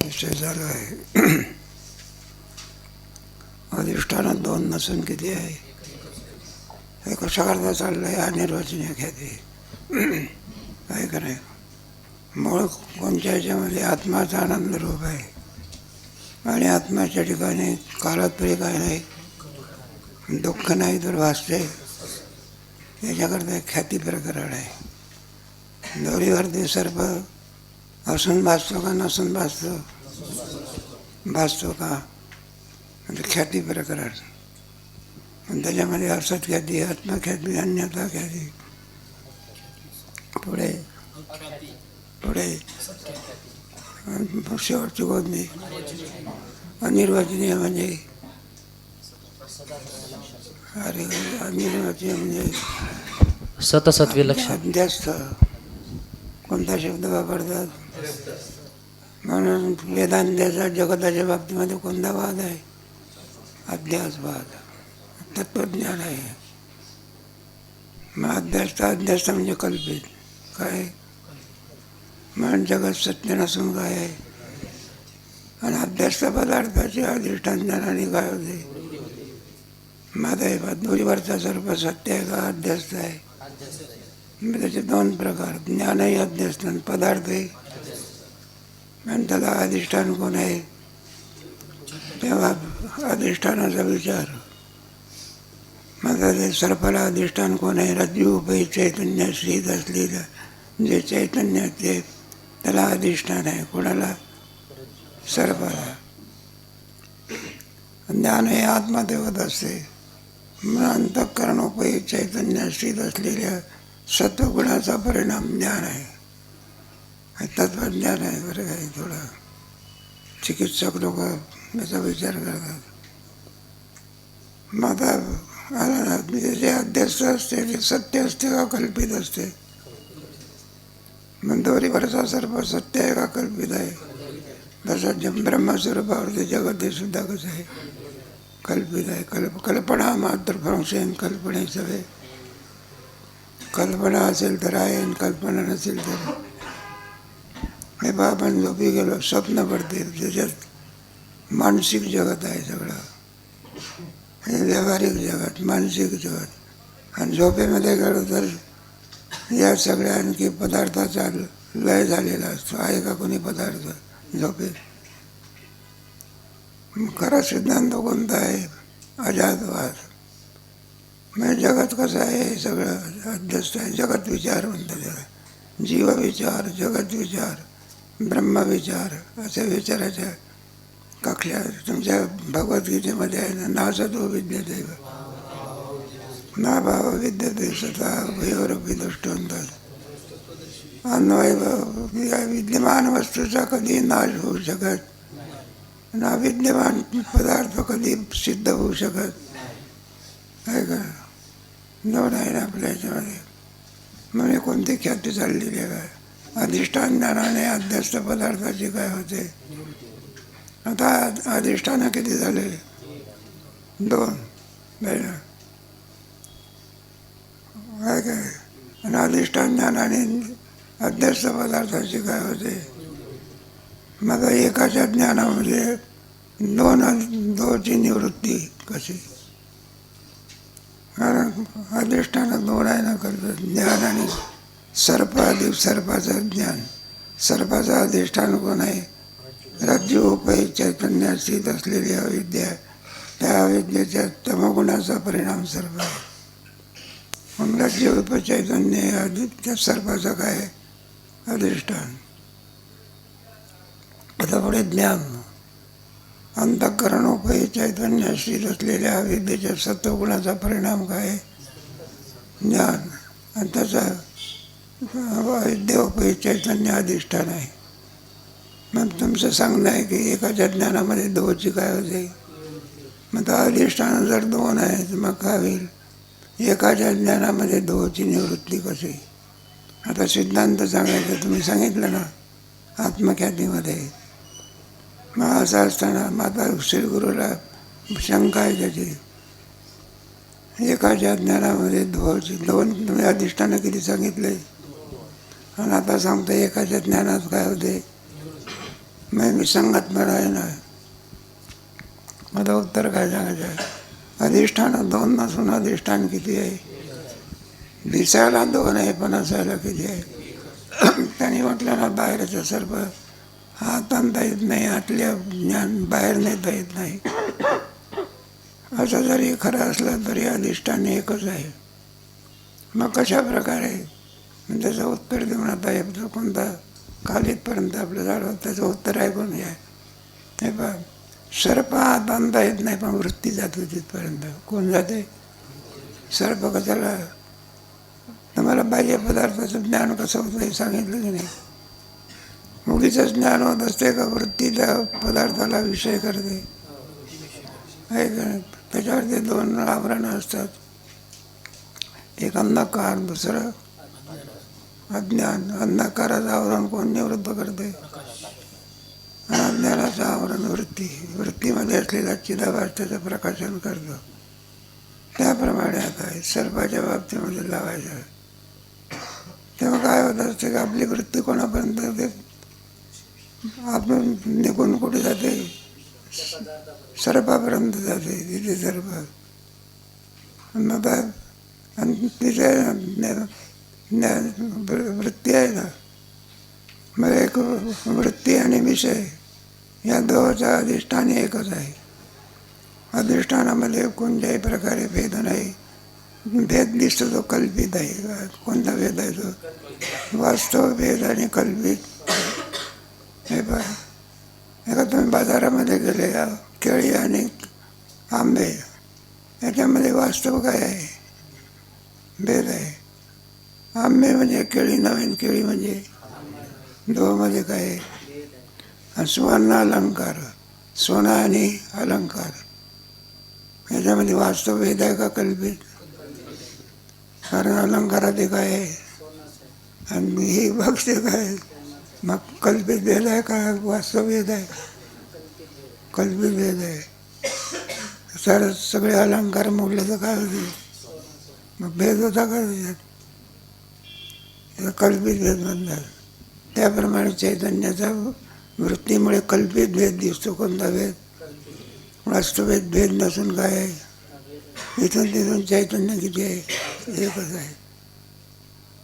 विषय झाला आहे. अधिष्ठानात दोन नसून किती आहे? हे कशा करता चाललं आहे? अनिर्वचनीय ख्याती आहे का नाही? मूळ कोणत्या ह्याच्यामध्ये आत्माचा आनंद रूप आहे आणि आत्म्याच्या ठिकाणी कालात्मक काय नाही, दुःख नाही तर भासते. याच्याकरता एक ख्याती प्रकरण आहे. दोरीवरती सर्प असून भासतो का नसून भासतो? भासतो का? म्हणजे ख्याती प्रकरण. पण त्याच्यामध्ये असत ख्याती, आत्मख्याती, अन्यथा ख्याती. पुढे पुढे शेवटची कोणती? अनिर्वचनीय म्हणजे अनिर्वचनीय म्हणजे सतसत विलक्षण. अध्यस्त. कोणता शब्द वापरतात? म्हणून वेदांताचा जगताच्या बाबतीमध्ये कोणता वाद आहे? अध्यासवाद. तत्वज्ञान आहे. मग अध्यस्त म्हणजे कल्पित. काय? म्हणून जगत सत्य नसून काय आहे? आणि अध्यस्त पदार्थाचे अधिष्ठान ज्ञानाने काय होते? माझा दोरीवरचा सर्व सत्य आहे का अध्यस्त आहे? त्याचे दोन प्रकार, ज्ञानही अध्यस्त आणि पदार्थही. आणि त्याला अधिष्ठान कोण आहे? तेव्हा अधिष्ठानाचा विचार. माझा ते सर्पाला अधिष्ठान कोण आहे? रज्जूपैकी चैतन्य स्थित असलेलं जे चैतन्य ते त्याला अधिष्ठान आहे. कोणाला? सर्पाला. ज्ञान हे आत्मदेवत असते. म्हणून अंतःकरणोपयोगी चैतन्य स्थित असलेल्या सत्वगुणाचा परिणाम ज्ञान आहे. तत्वज्ञान आहे. बरं काही थोडं चिकित्सक लोक याचा विचार करतात. मग आता जे अध्यस्त असते ते सत्य असते का कल्पित असते? मग दोरीवरचा सर्व सत्य आहे का कल्पित आहे? तसं ब्रह्मस्वरूपावरती जगत हे सुद्धा कसं आहे? कल्पित आहे. कल्पना मात्र फंक्शन कल्पनेचं आहे. कल्पना असेल तर आहे आणि कल्पना नसेल तर हे बा आपण झोपी गेलो, स्वप्न पडते, त्याच्यात मानसिक जगत आहे सगळं. हे व्यावहारिक जगत, मानसिक जगत. आणि झोपेमध्ये गेलो तर या सगळ्या आणखी पदार्थाचा लय झालेला असतो. आहे का कोणी पदार्थ झोपेत? खरा सिद्धांत कोणता आहे? अजातवाद. म्हणजे जगत कसं आहे? हे सगळं अध्यस्त आहे. जगत विचार म्हणतात त्याला. जीव विचार, जगत विचार, ब्रह्मविचार अशा विचाराच्या कक्षल्या तुमच्या भगवद्गीतेमध्ये आहे ना. नासतो विद्यते ना भाव विद्यते सता उभयोरपि दृष्टांतात. अन्वय विद्यमान वस्तूचा कधी नाश होऊ शकत ना, विद्यमान पदार्थ कधी सिद्ध होऊ शकत आहे का? दोन आहे ना आपल्या याच्यामध्ये. म्हणजे कोणती ख्याती चाललेली आहे काय? अधिष्ठान ज्ञानाने अध्यस्त पदार्थाची काय होते? आता अधिष्ठान किती झाले? दोन काय काय? आणि अधिष्ठान ज्ञानाने अध्यस्त पदार्थाची काय होते? मग एकाच्या ज्ञानामध्ये दोनची निवृत्ती कशी? कारण अधिष्ठान दोन आहे ना. ज्ञान आणि सर्पाचं ज्ञान. सर्पाचं अधिष्ठान कोण आहे? रज्जूपैकी चैतन्य स्थित असलेली अविद्या. त्या अविद्येच्या तमगुणाचा परिणाम सर्प आहे. मग रज्जूप चैतन्य त्या सर्पाचं काय? अधिष्ठान. आता पुढे ज्ञान. अंतःकरणोपयोगी चैतन्य स्थित असलेल्या अविद्येच्या सत्वगुणाचा परिणाम काय? ज्ञान. आणि त्याचा अविद्योपयोगी चैतन्य अधिष्ठान आहे. मग तुमचं सांगणं आहे की एकाच्या ज्ञानामध्ये दोची काय होते? मग तर अधिष्ठान जर दोन आहे तर मग काय होईल? एकाच्या ज्ञानामध्ये दोची निवृत्ती कशी? आता सिद्धांत सांगायचं तुम्ही सांगितलं ना आत्मख्यातीमध्ये. मग असं असताना माता श्रीगुरूला शंका आहे त्याची. एकाच्या ज्ञानामध्ये दोन तुम्ही अधिष्ठानं किती सांगितले आणि आता सांगता एकाच्या ज्ञानात काय होते? मी संगत आहे ना. आता उत्तर काय सांगायचं आहे? अधिष्ठान दोन नसून अधिष्ठान किती आहे? दिसायला दोन आहे पण असायला किती आहे? त्यांनी म्हटलं ना, बाहेरचं सर्प हात आणता येत नाही, आतल्या ज्ञान बाहेर नेता येत नाही. असं जरी खरं असलं तरी अधिष्ठान एकच आहे. मग कशा प्रकारे त्याचं उत्तर देऊन आता हे कोणता खालीतपर्यंत आपलं झालं त्याचं उत्तर ऐकून घ्या. हे पहा, सर्प हात आणता येत नाही पण वृत्ती जाते तिथपर्यंत. कोण जाते? सर्प कशाला? तुम्हाला बाह्य पदार्थाचं ज्ञान कसं होतं हे सांगितलं की नाही? मुलीचं ज्ञान होत असते का वृत्ती त्या पदार्थाला विषय करते? आहे का? त्याच्यावरती दोन आवरणं असतात, एक अंधकार, दुसरं अज्ञान. अंधकाराचं आवरण कोण निवृत्त करते? आणि अज्ञानाचं आवरण वृत्ती. वृत्तीमध्ये असलेला चिदाभास त्याचं प्रकाशन करतं. त्याप्रमाणे आता सर्पाच्या बाबतीमध्ये लावायचं. तेव्हा काय होत असते की आपली वृत्ती कोणापर्यंत ते आपण निघून कुठे जाते? सर्पापर्यंत जाते. तिथे सर्प आणि तिथे वृत्ती आहे ना. मग एक वृत्ती आणि विषय या दोघांचा अधिष्ठान एकच आहे. अधिष्ठानामध्ये कोणत्याही प्रकारे भेद नाही. भेद दिसतो तो कल्पित आहे. कोणता भेद आहे तो? वास्तव भेद आणि कल्पित. हे पहा, एका तुम्ही बाजारामध्ये गेले, केळी आणि आंबे याच्यामध्ये वास्तव काय आहे? भेद आहे. आंबे म्हणजे केळी, नवीन केळी म्हणजे दोघांमध्ये काय आहे? स्वर्ण अलंकार, सोना आणि अलंकार याच्यामध्ये वास्तव भेद आहे का कल्पित? कारण अलंकारात एक आहे आणि ही बघते काय. मग कल्पित भेद आहे का वास्तव भेद आहे? कल्पित भेद आहे. सर सगळे अलंकार मोडले तर काय होते? मग भेद होता का त्याच्यात? कल्पित भेद म्हणतात. त्याप्रमाणे चैतन्याचा वृत्तीमुळे कल्पित भेद दिसतो. कोणता भेद? वास्तविक भेद नसून काय आहे? इथून तिथून चैतन्य किती आहे? एकच आहे.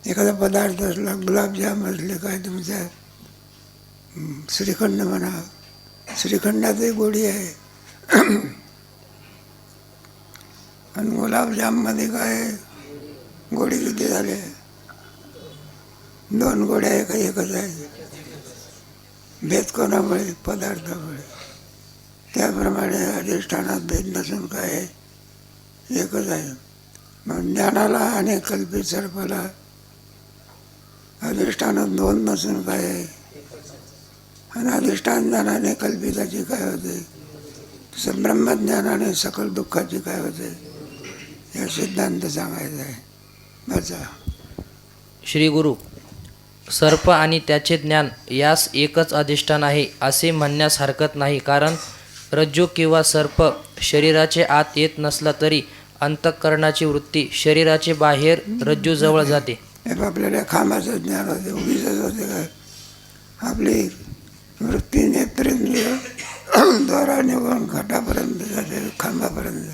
एखादा पदार्थ असला, गुलाबजाम असले, काय तुमच्या श्रीखंड म्हणा, श्रीखंडातही गोडी आहे आणि गुलाबजाममध्ये काय आहे? गोडी किती झाली? दोन गोड्या आहे का एकच आहे? भेद कोणामुळे? पदार्थामुळे. त्याप्रमाणे अधिष्ठानात भेद नसून काय आहे? एकच आहे. मग ज्ञानाला आणि कल्पित सर्पाला अधिष्ठानात दोन नसून काय आहे? आणि अधिष्ठान ज्ञानाने कल्पिताची काय होते? ब्रह्मज्ञानाने सकल दुःखाची काय होते? हे सिद्धांत सांगायचा आहे. बचा श्री गुरु, सर्प आणि त्याचे ज्ञान यास एकच अधिष्ठान आहे असे म्हणण्यास हरकत नाही. कारण रज्जू किंवा सर्प शरीराचे आत येत नसला तरी अंतःकरणाची वृत्ती शरीराचे बाहेर रज्जूजवळ जाते. हे आपल्याला खांबाचं ज्ञान होते, उगीच होते काय? आपली वृत्ती नेत्रेंद्रिय द्वारा निघून घटापर्यंत जाते, खांबापर्यंत.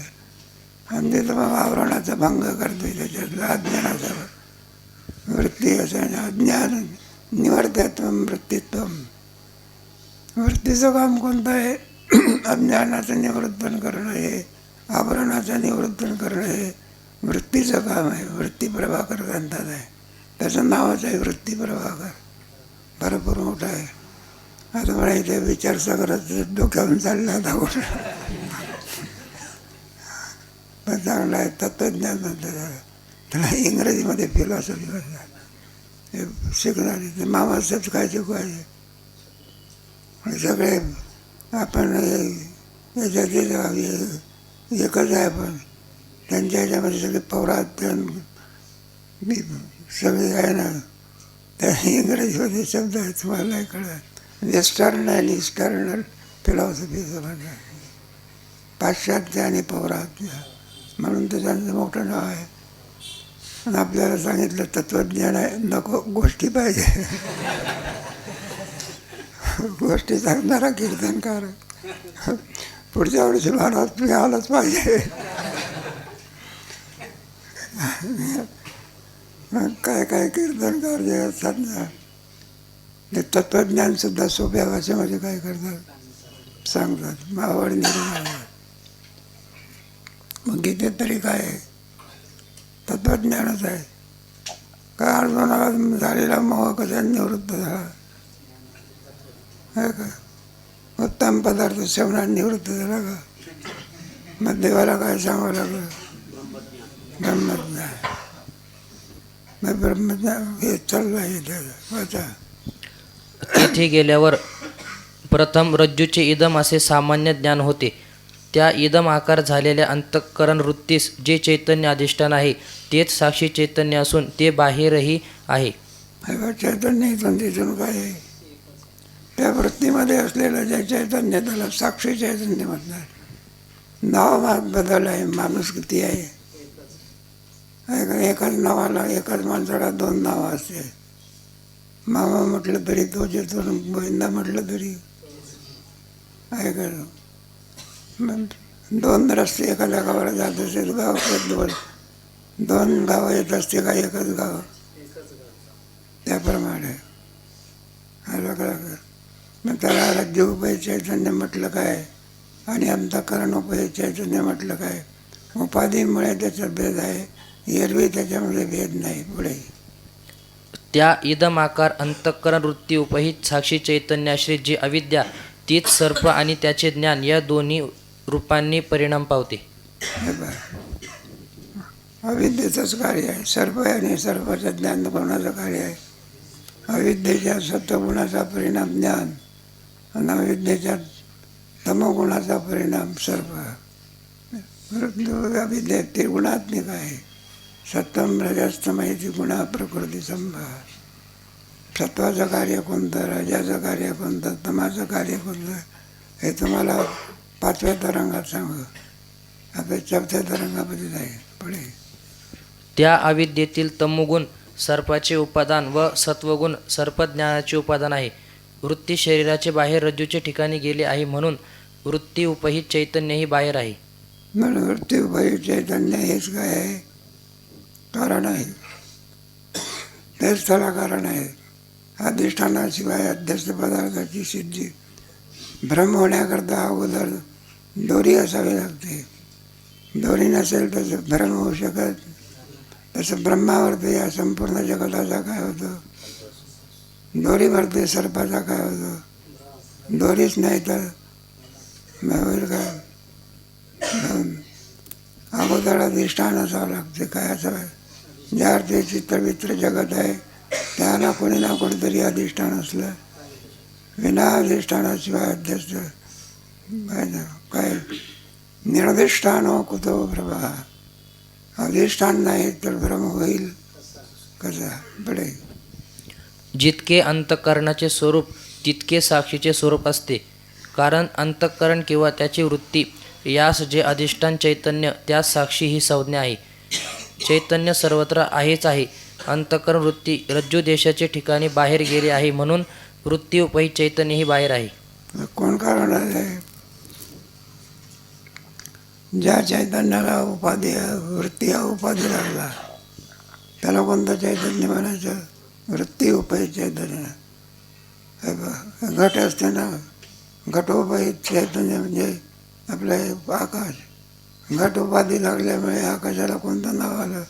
आणि तिथं मग आवरणाचा भंग करते. त्याच्यातला अज्ञानाचा वृत्ती असं अज्ञान निवर्तत्व वृत्तित्व. वृत्तीचं काम कोणतं आहे? अज्ञानाचं निवृत्तन करणं हे, आवरणाचं निवृत्तन करणं हे वृत्तीचं काम आहे. वृत्ती प्रभाकर ग्रंथात आहे. त्याचं नावच आहे वृत्ती प्रभाकर. भरपूर मोठं आहे. आता मला इथे विचारसागराचं डोक्यावरून चालला धावून. पण चांगला आहे. तत्त्वज्ञान म्हणतात त्याला. इंग्रजीमध्ये फिलॉसॉफी म्हणतात. हे शिकणारे ते मामासाहेब काय शिकवायचे? सगळे आपण याच्यात एकच आहे. पण त्यांच्या ह्याच्यामध्ये सगळे पौरात्य सगळे आहे ना, त्या इंग्रजीमध्ये शब्द आहेत, तुम्हाला नाही कळत. वेस्टर्न आणि इस्टर्नल फिलॉसॉफीचं म्हणतात. पाश्चात्य आणि पौरात्य म्हणून तर त्यांचं मोठं नाव आहे. आणि आपल्याला सांगितलं तत्त्वज्ञान आहे, नको गोष्टी पाहिजे. गोष्टी सांगणारा कीर्तनकार. पुढच्या वर्षी महाराज तुम्ही आलाच पाहिजे. मग काय काय कीर्तनकार जे असतात ना ते तत्त्वज्ञानसुद्धा सोप्या भाषेमध्ये काय करतात सांगतात. आवड निर्माण. मग गीतेत तरी काय आहे? तत्त्वज्ञानच आहे. काय अर्जुनाला झालेला मोह कसा निवृत्त झाला आहे का? उत्तम पदार्थ सेवनात निवृत्त झाला का? मग देवाला काय सांगावं लागलं? ब्रह्मज्ञान. मग ब्रह्मज्ञान हे चाललं आहे त्याचा. तेथे गेल्यावर प्रथम रज्जूचे इदम असे सामान्य ज्ञान होते. त्या इदम आकार झालेल्या अंतःकरण वृत्तीस जे चैतन्य अधिष्ठान आहे तेच साक्षी चैतन्य असून ते बाहेरही आहे. चैतन्य इथून तिथून काय आहे? त्या वृत्तीमध्ये असलेलं जे चैतन्य त्याला साक्षी चैतन्य म्हणतात. नाव बदल आहे. माणूस किती आहे? एकाच नावाला एकाच माणसाला दोन नावं असते. मामा म्हटलं तरी तोच येतो, गोविंदा म्हटलं तरी आहे का? दोन रस्ते एखाद्या गावाला जात असेल, गावाकडे दोन गावं येत असते का एकच गाव? त्याप्रमाणे मग त्याला रज्जूपय चैतन्य म्हटलं काय आणि अंतःकरणोपय चैतन्य म्हटलं काय? उपाधीमुळे त्याचा भेद आहे. एरवी त्याच्यामध्ये भेद नाही. पुढे त्या इदमाकार अंतःकरण वृत्ती उपहित साक्षी चैतन्याश्रित जी अविद्या तीच सर्प आणि त्याचे ज्ञान या दोन्ही रूपांनी परिणाम पावते. हे बघ, अविद्येचंच कार्य आहे. सर्प आणि सर्पाचं ज्ञान कोणाचं कार्य आहे? अविद्येच्या सत्वगुणाचा परिणाम ज्ञान आणि अविद्येच्या तमोगुणाचा परिणाम सर्प. अविद्या त्रिगुणात्मिक आहे. सत्वम रजस्तम इति गुणा प्रकृती संभार. सत्वाचं कार्य कोणतं, रजाचं कार्य कोणतं, तमाचं कार्य कोणतं हे तुम्हाला 5व्या तरंगात सांगू. आता 4थ्या तरंगामध्ये जाईल पुढे. त्या अविद्येतील तमोगुण सर्पाचे उपादान व सत्वगुण सर्पज्ञानाचे उपादान आहे. वृत्ती शरीराचे बाहेर रज्जूचे ठिकाणी गेले आहे म्हणून वृत्ती उपहित चैतन्यही बाहेर आहे. म्हणून वृत्ती उपहित चैतन्य हेच काय आहे? कारण आहे. तेच त्याला कारण आहे. अधिष्ठानाशिवाय अध्यस्त पदार्थाची सिद्धी भ्रम होण्याकरता अगोदर दोरी असावी लागते. दोरी नसेल तर भ्रम होऊ शकत. तसं ब्रह्मावरती या संपूर्ण जगताचा काय होतं? दोरीवरती सर्पाचा काय होतं? दोरीच नाही तर होईल काय? अगोदर अधिष्ठान असावं लागते. काय असावं? ज्या अर्थी चित्रवित्र जगत आहे त्याला कोणी ना कोणीतरी अधिष्ठान असलं. विना अधिष्ठानाशिवाय अध्यस्त काय? निर्दिष्ठान हो कुतो प्रभा. अधिष्ठान नाही तर भ्रम होईल कसा? पुढे जितके अंतःकरणाचे स्वरूप तितके साक्षीचे स्वरूप असते. कारण अंतःकरण किंवा त्याची वृत्ती यास जे अधिष्ठान चैतन्य त्यास साक्षी ही संज्ञा आहे. चैतन्य सर्वत्र आहेच आहे. अंतःकरण वृत्ती रज्जू देशाचे ठिकाणी बाहेर गेले आहे म्हणून वृत्ती उपहित चैतन्यही बाहेर आहे. कोण कारण आहे? ज्या चैतन्याला उपाधी वृत्ती हा उपाधी लागला त्याला कोणतं चैतन्य म्हणायचं? वृत्ती उपहित चैतन्य. घट असते ना, घटोपहित चैतन्य म्हणजे आपलं आकाश. घट उपाधी लागल्यामुळे आकाशाला कोणतं नाव आलं?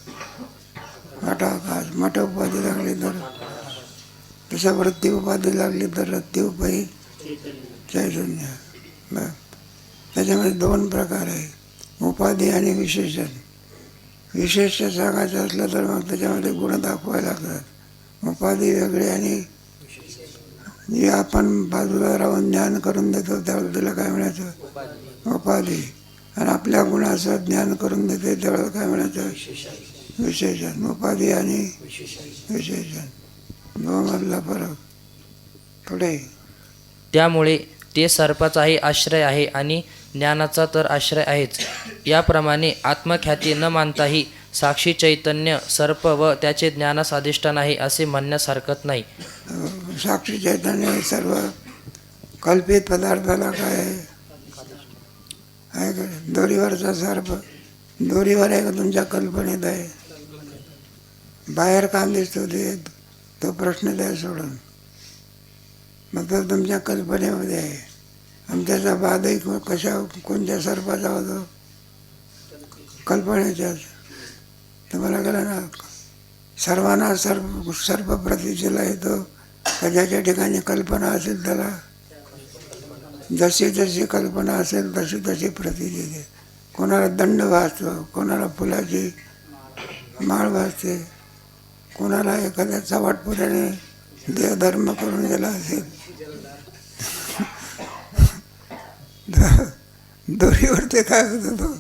घटाकाश. मठ उपाधी लागली तर तसं वृत्ती उपाधी लागली तर वृत्ती उपहित चैतन्य. त्याच्यामध्ये 2 प्रकार आहे, उपाधी आणि विशेषण. विशेष सांगायचं असलं तर मग त्याच्यामध्ये गुण दाखवायला लागतात. उपाधी वेगळी आणि जी आपण बाजूला राहून ज्ञान करून देतो त्यावेळेला त्याला काय म्हणायचं? उपाधी. आणि आपल्या गुणाचं ज्ञान करून देते त्यावेळेला काय म्हणायचं? विशेषण. उपाधी आणि विशेषण दोमधला फरक. पुढे त्यामुळे ते सर्पाचाही आश्रय आहे आणि ज्ञानाचा तर आश्रय आहेच. याप्रमाणे आत्मख्याती न मानताही साक्षी चैतन्य सर्प व त्याचे ज्ञानास अधिष्ठान आहे असे म्हणण्यास हरकत नाही. साक्षी चैतन्य हे सर्व कल्पित पदार्थाला काय आहे का? दोरीवरचा सर्प दोरीवर आहे का तुमच्या कल्पनेत आहे? बाहेर का दिसतो ते तो प्रश्न द्या सोडून. मग तो तुमच्या कल्पनेमध्ये आहे. आणि त्याचा बाधही कशा कोणत्या सर्पाचा होतो? कल्पनेच्याच. तुम्हाला कळलं ना, सर्वांना सर्प प्रतीचेला येतो का ज्याच्या ठिकाणी कल्पना असेल त्याला जशी जशी कल्पना असेल तशी तशी प्रतीची येते. कोणाला दंड भासतो, कोणाला फुलाची माळ भासते, कोणाला एखाद्या चवाटपुऱ्याने देहधर्म करून गेला असेल. दोरीवर ते काय होतं तो.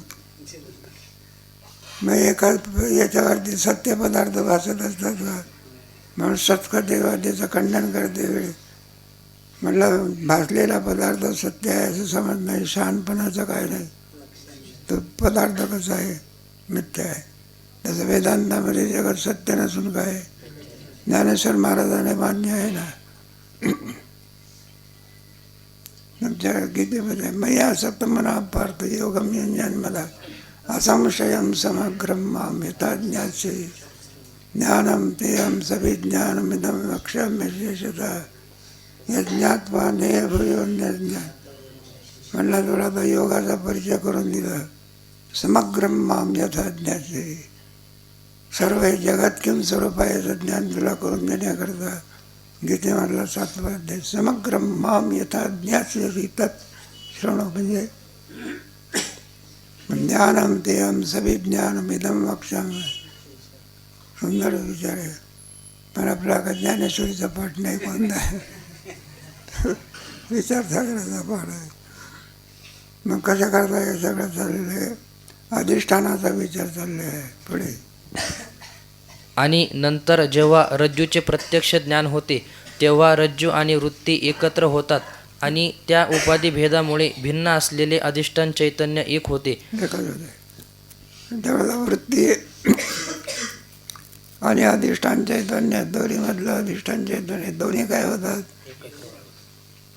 मग एका याच्यावरती सत्य पदार्थ भासत असतात का? म्हणून सत्कतेवादीचं खंडन करते वेळी म्हटलं भासलेला पदार्थ सत्य आहे असं समज नाही. शहाणपणाचं काय नाही. तो पदार्थ कसा आहे? मिथ्या आहे. तसं वेदांतामध्ये जगत सत्य नसून काय आहे? ज्ञानेश्वर महाराजांना मान्य आहे ना. तुमच्या गीतेमध्ये मया असक्त मना पार्थ योगम ज्ञान मला असंशयम समग्रम माम यथा ज्ञास्य ज्ञानम तेयम सविज्ञानमिदम वक्ष्याम्यशेषतः यज्ञात्वा नेय भूयो ज्ञान. म्हणला थोडा तो योगाचा परिचय करून दिला. समग्रम माम यथा ज्ञास्य, सर्व हे जगत किम स्वरूप आहे याचं ज्ञान तुला करून देण्याकरता गीतेमधला 7वा अध्याय. समग्रम माम यथा ज्ञास्य तत् श्रवण म्हणजे ज्ञानम तेयम सविज्ञानमिदम वक्ष्यामि. सुंदर विचार आहे. पण आपला का ज्ञानेश्वरीचा पाठ नाही कोणता आहे. विचार सागराचा पाठ आहे. मग कशा करता हे सगळं चाललेलं आहे? अधिष्ठानाचा विचार चालले आहे पुढे. आणि नंतर जेव्हा रज्जूचे प्रत्यक्ष ज्ञान होते तेव्हा रज्जू आणि वृत्ती एकत्र होतात आणि त्या उपाधी भेदामुळे भिन्न असलेले अधिष्ठान चैतन्य एक होते. एकच होते. त्यावेळेला वृत्ती आणि अधिष्ठान चैतन्य, दोन्हीमधलं अधिष्ठान चैतन्य दोन्ही काय होतात?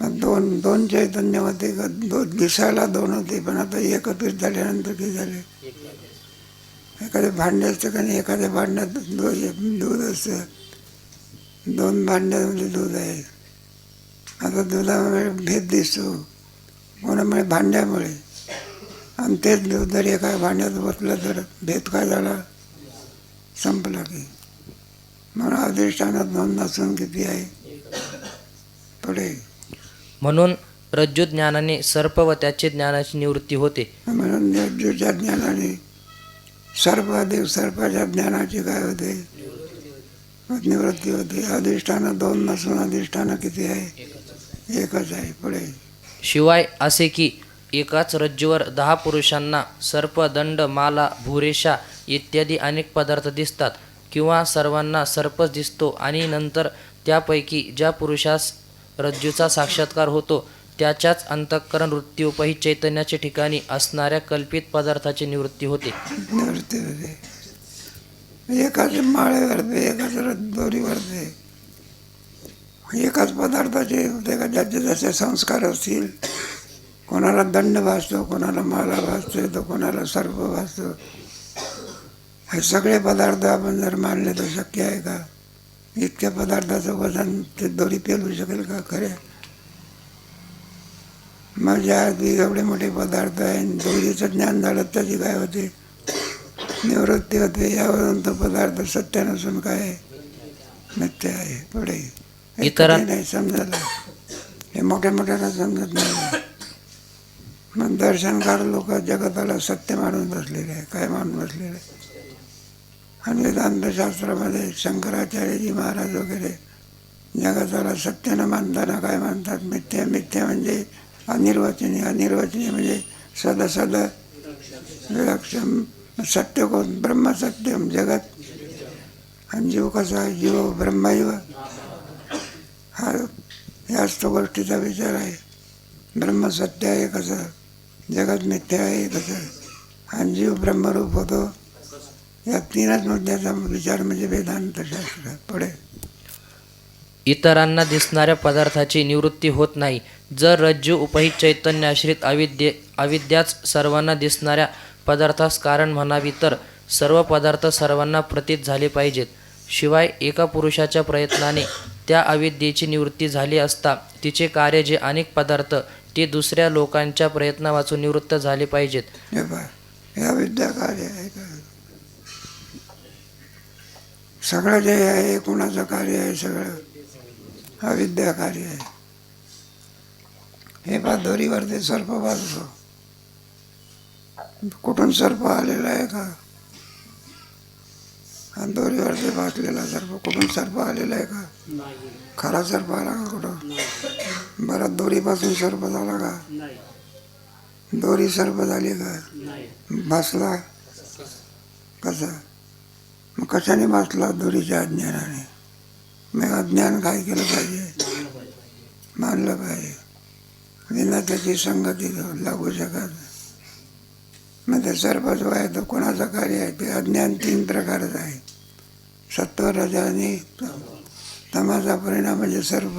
मग दोन चैतन्य होते का? दिसायला दोन होते पण आता एकत्रित झाल्यानंतर किती झाले? एखादे भांडे असतं का नाही, एखाद्या भांड्यात दूध असतं. 2 भांड्यामध्ये दूध आहे. आता दुधामुळे भेद दिसतो कोणामुळे? भांड्यामुळे. आणि तेच दूध जर एका भांड्यात बसलं तर भेद काय झाला? संपला की. म्हणून अधिष्ठानात 2 नसून किती आहे पुढे. म्हणून रज्जू ज्ञानाने सर्प व त्याचे ज्ञानाची निवृत्ती होते. म्हणून रज्जूच्या ज्ञानाने सर्प अधिक सर्पाच्या ज्ञानाची काय होते? निवृत्ती होते. अधिष्ठान 2 नसून अधिष्ठान किती आहे? एकच आहे पुढे. शिवाय असे की एकाच रज्जूवर 10 पुरुषांना सर्प, दंड, माला, भूरेषा इत्यादी अनेक पदार्थ दिसतात किंवा सर्वांना सर्पच दिसतो आणि नंतर त्यापैकी ज्या पुरुषास रज्जूचा साक्षात्कार होतो त्याच्याच अंतःकरण वृत्तीउपही चैतन्याच्या ठिकाणी असणाऱ्या कल्पित पदार्थाची निवृत्ती होते. निवृत्ती होते. एकाच माळेवरते, एकाच दोरीवरते, एकाच पदार्थाचे होते का ज्याचे जसे संस्कार असतील. कोणाला दंड भासतो, कोणाला माला भासतो, तर कोणाला सर्प भासतो. हे सगळे पदार्थ आपण जर मानले तर शक्य आहे का? इतक्या पदार्थाचं वजन ते दोरी पेलू शकेल का? खरे माझ्या एवढे मोठे पदार्थ आहे. दोरीचं ज्ञान झालं त्याची काय होते? निवृत्ती होते. यावरून तो पदार्थ सत्य नसून काय मिथ्या आहे पुढे. नाही समजायला. हे मोठ्या मोठ्याला समजत नाही. मग दर्शनकार लोक जगताला सत्य मानून बसलेले आहे. काय मानून बसलेले आहे? आणि वेदांतशास्त्रामध्ये शंकराचार्यजी महाराज वगैरे जगताला सत्य न मानताना काय मानतात? मिथ्या. मिथ्या म्हणजे अनिर्वचनीय. अनिर्वचनीय म्हणजे सद विलक्षण. सत्य कोण? ब्रह्मसत्यम जगत. आणि जीव कसा आहे? जीव ब्रह्मैव. हा याच तो गोष्टीचा विचार आहे. ब्रह्मसत्य आहे कसं? जगत मिथ्या आहे कसं? आणि जीव ब्रह्मरूप होतो. या 3च मुद्द्याचा विचार म्हणजे वेदांतशास्त्र पुढे. इतरांना दिसणाऱ्या पदार्थाची निवृत्ती होत नाही. जर रज्जू उपहित चैतन्याश्रित अविद्याच सर्वांना दिसणाऱ्या पदार्थास कारण म्हणावी तर सर्व पदार्थ सर्वांना प्रतीत झाले पाहिजेत. शिवाय एका पुरुषाच्या प्रयत्नाने त्या अविद्येची निवृत्ती झाली असता तिचे कार्य जे अनेक पदार्थ ते दुसऱ्या लोकांच्या प्रयत्नावाचून निवृत्त झाले पाहिजेत. हे पहा, हे अविद्या कार्य आहे का? सगळं जे आहे कोणाचं कार्य आहे? सगळं अविद्या कार्य आहे. हे पहा, दोरीवर ते सर्प बसतो. कुठून सर्प आलेला आहे का? आणि दोरीवर ते बसलेला सर्प कुठून सर्प आलेला आहे का? खरा सर्प आला का कुठं? बरं, दोरीपासून सर्प झाला का? दोरी सर्प झाली का? बसला कसा? मग कशाने बसला? दोरीच्या अज्ञानाने. मग अज्ञान काय केलं पाहिजे? मानलं पाहिजे. विना त्याची संगती लागू शकत. मग ते सर्प जो आहे तो कोणाचं कार्य आहे? ते अज्ञान 3 प्रकारचं आहे. सत्व, रज आणि तमाचा परिणाम म्हणजे सर्प.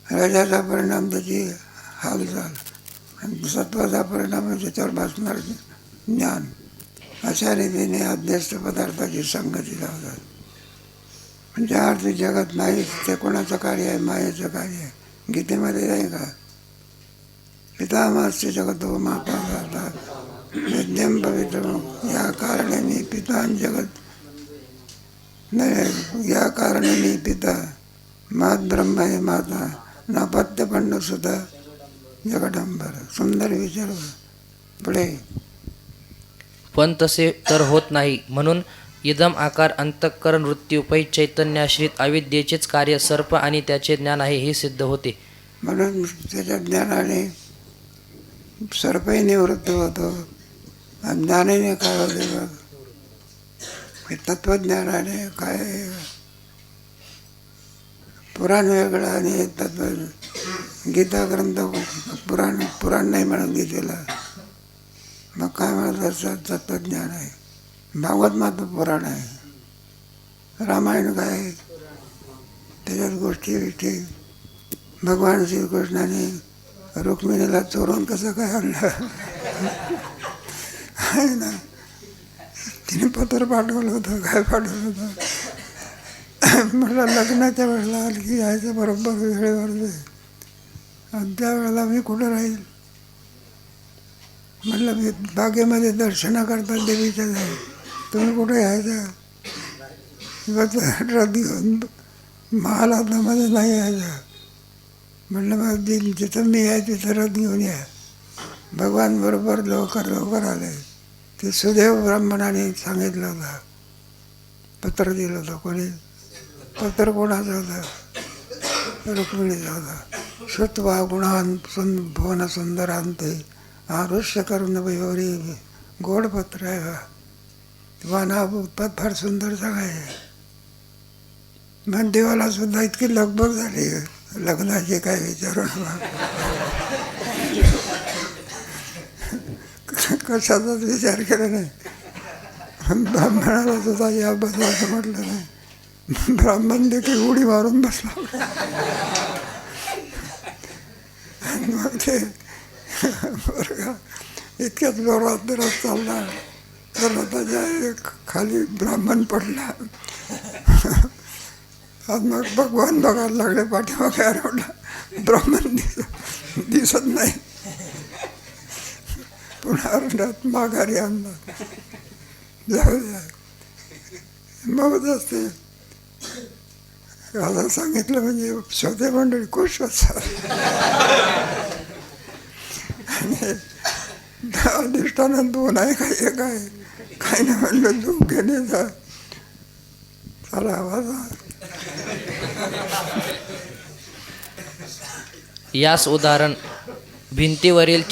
रजाचा परिणाम त्याची हालचाल आणि सत्वाचा परिणाम म्हणजे त्याच्यावर भासणार ज्ञान. अशा रीतीने अध्यस्त पदार्थाची संगती लावतात. म्हणजे अर्थी जगत नाही ते कोणाचं कार्य आहे? मायेचं कार्य आहे. गीतेमध्ये आहे का? पितामहस्य जगतो माता जातात विद्यम पवित्र या कारणाने पिता जगत नाही. या कारणाने पिता मात ब्रह्म आहे माता नापत्य पंड सुद्धा जगदंबर. सुंदर विचार. पुढे पण तसे तर होत नाही. म्हणून इदम आकार अंतःकरण वृत्ती उपहित चैतन्याश्रित अविद्येचेच कार्य सर्प आणि त्याचे ज्ञान आहे हे सिद्ध होते. म्हणून त्याच्या ज्ञानाने सर्पही निवृत्त होतो. ज्ञानाने काय होते बघ? हे तत्वज्ञानाने काय? पुराण वेगळं आणि तत्व. गीता ग्रंथ पुराण नाही म्हणत गीतेला. मग काय म्हणत असतात? तत्वज्ञान आहे. भागवत मात्र पुराण आहे. रामायण काय? त्याच्यात गोष्टी भगवान श्रीकृष्णाने रुक्मिणीला चोरून कसं काय आणलं आहे ना? तिने पत्र पाठवलं होतं. काय पाठवलं होतं? म्हटलं लग्नाच्या वेळेला आली की यायचं बरोबर वेळेवर दे. आणि त्यावेळेला मी कुठं राहील? म्हटलं मी बागेमध्ये दर्शना करता देवीच्या जाईल. तुम्ही कुठे यायचं? रथ घेऊन महालामध्ये नाही यायचं. म्हटलं मग जिथं मी आहे तिथं रथ घेऊन या. भगवान बरोबर लवकर आले. ते सुदैव ब्राह्मणाने सांगितलं होतं. पत्र दिलं होतं. कोणी? पत्र कोणाचं होतं? रुक्मिणीचं होतं. श्रुत्वा गुणान भुवन सुंदरांते आरुष्य करून वैवरी. गोड पत्र आहे हा. वाना उत्पाद फार सुंदर सांगायचे. मग देवाला सुद्धा इतकी लगबग झाली लग्नाची, काय विचारू नका. कशाचाच विचार केला नाही. ब्राह्मणाला सुद्धा या बसला असं म्हटलं नाही. ब्राह्मण देखील उडी मारून बसला. मग ते बरं का इतक्याच जोरात रथ चालला तर रथाच्या खाली ब्राह्मण पडला. आणि मग भगवान बघायला लागले पाठीमागे. आरवला ब्राह्मण दिसत नाही. पुन्हा रथ माघारी आणला. जाऊ द्या मग असते. आता सांगितलं म्हणजे श्रोते मंडळी खुश असतात. आणि अधिष्ठान 2 आहे का 1 आहे? काही नाही म्हणलं झोप घेण्याचा. चला आवाज. यास उदाहरण भिंतीवरील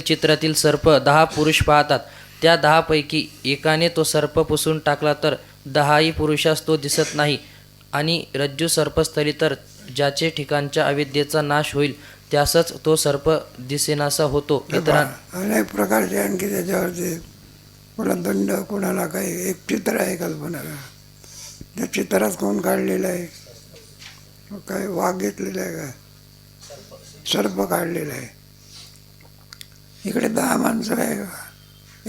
चित्रातील सर्प 10 पुरुष पाहतात. त्या 10 पैकी एकाने तो सर्प पुसून टाकला तर 10ही पुरुषास तो दिसत नाही. आणि रज्जू सर्पस्थली तर ज्याचे ठिकाणच्या अविद्येचा नाश होईल त्यासच तो सर्प दिसेनासा होतो. अनेक प्रकारचे आणखी त्याच्यावरती कोणाला दंड, कोणाला काही एक चित्र आहे कल्पना. त्या चित्रात कोण काढलेलं आहे? काय वाघ घेतलेला आहे का? सर्प काढलेला आहे. इकडे 10 माणसं आहे का?